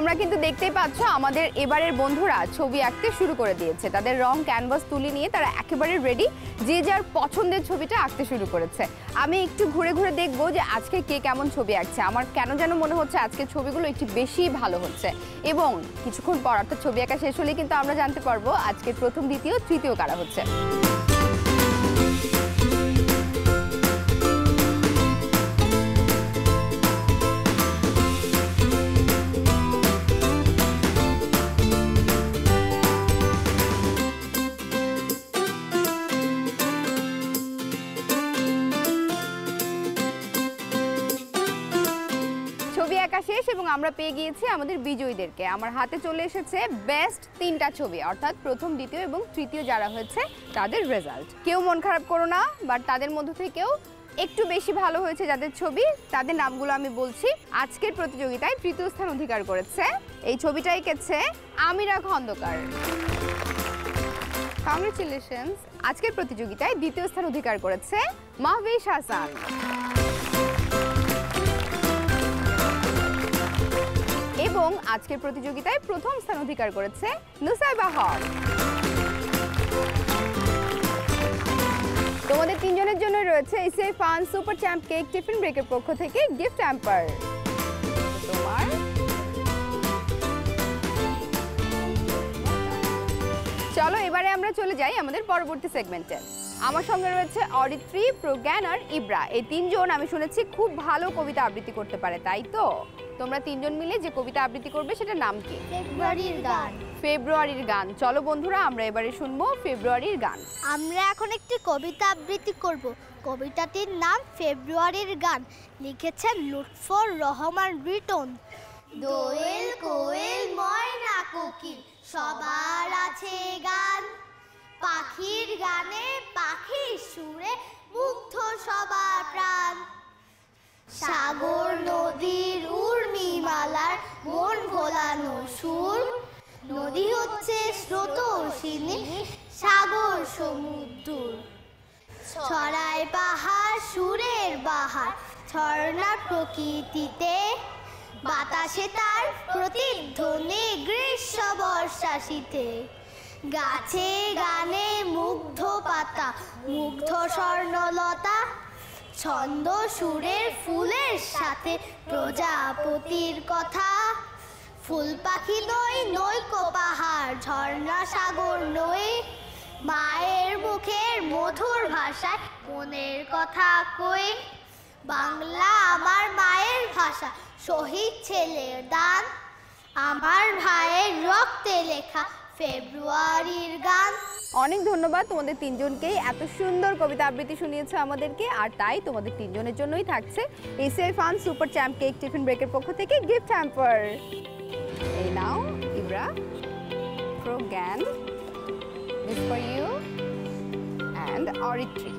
তোমরা কিন্তু দেখতেই পাচ্ছ আমাদের এবারের বন্ধুরা ছবি আঁকতে শুরু করে দিয়েছে। তাদের রং ক্যানভাস তুলে নিয়ে তারা একেবারে রেডি, যে যার পছন্দের ছবিটা আঁকতে শুরু করেছে। আমি একটু ঘুরে ঘুরে দেখবো যে আজকে কে কেমন ছবি আঁকছে। আমার কেন যেন মনে হচ্ছে আজকে ছবিগুলো একটু বেশি ভালো হচ্ছে, এবং কিছুক্ষণ পর অর্থাৎ ছবি আঁকা শেষ হলেই কিন্তু আমরা জানতে পারবো আজকে প্রথম, দ্বিতীয়, তৃতীয় কারা হচ্ছে। ছবি আঁকা শেষ এবং আমরা পেয়ে গিয়েছি আমাদের বিজয়ীদেরকে। আমার হাতে চলে এসেছে বেস্ট 3টা ছবি, অর্থাৎ প্রথম, দ্বিতীয় এবং তৃতীয় যারা হয়েছে তাদের রেজাল্ট। কেউ মন খারাপ করো না, বাট তাদের মধ্য থেকেও একটু বেশি ভালো হয়েছে যাদের ছবি, তাদের নামগুলো আমি বলছি। আজকের প্রতিযোগিতায় তৃতীয় স্থান অধিকার করেছে, এই ছবিটা এঁকেছে আমিরা খন্দকার। কংগ্রেচুলেশনস। আজকের প্রতিযোগিতায় দ্বিতীয় স্থান অধিকার করেছে মাহভিশ হাসান। এবং আজকের প্রতিযোগিতায় প্রথম স্থান অধিকার করেছে নুসাইবা হক। তোমাদের তিনজনের জন্য রয়েছে ACI fun super champ cake tiffin ব্রেকের পক্ষ থেকে গিফট হ্যাম্পার। তোমার চলো এবারে আমরা চলে যাই আমাদের পরবর্তী সেগমেন্টে। আমার সঙ্গে রয়েছে অরিত্রী, প্রজ্ঞান আর ইব্রা। এই তিনজন আমি শুনেছি খুব ভালো কবিতা আবৃত্তি করতে পারে, তাই তো? তোমরা তিনজন মিলে যে কবিতা আবৃত্তি করবে সেটার নাম কি? ফেব্রুয়ারির গান। ফেব্রুয়ারির গান। চলো বন্ধুরা আমরা এবারে শুনবো ফেব্রুয়ারির গান। আমরা এখন একটি কবিতা আবৃত্তি করব। কবিতাটির নাম ফেব্রুয়ারির গান, লিখেছেন লুৎফর রহমান রিটন। দোয়েল কোয়েল ময়না কোকিল সবার আছে গান, পাখির গানে পাখির সুরে মুগ্ধ সবার প্রাণ। সাগর নদীর উর্মিমালার মন ভোলানো সুর, নদী হচ্ছে স্রোতস্বিনী সাগর সমুদ্র। ছড়ায় পাহাড় সুরের বাহার ঝর্ণা প্রকৃতিতে, বাতাসে তার প্রতিধ্বনি গ্রীষ্ম বর্ষা শীতে। গাছে গানে মুগ্ধ পাতা মুগ্ধ স্বর্ণলতা, ছন্দ সুরের ফুলের সাথে প্রজাপতির কথা। ফুল পাখি নই নৈকো পাহাড় ঝর্ণা সাগর নই, মায়ের মুখের মধুর ভাষায় মনের কথা কই। বাংলা আমার মায়ের ভাষা, শহীদ ছেলের দান, আমার ভাইয়ের রক্তে লেখা ফেব্রুয়ারির গান। অনেক ধন্যবাদ তোমাদের তিনজনকেই, এত সুন্দর কবিতা আবৃত্তি শুনিয়েছো আমাদেরকে। আর তাই তোমাদের তিনজনের জন্যই থাকছে ACI fun super champ cake tiffin ব্রেকের পক্ষ থেকে গিফট হ্যাম্পার। এই নাও Ibra, Pragyan, this for you, and Aritri.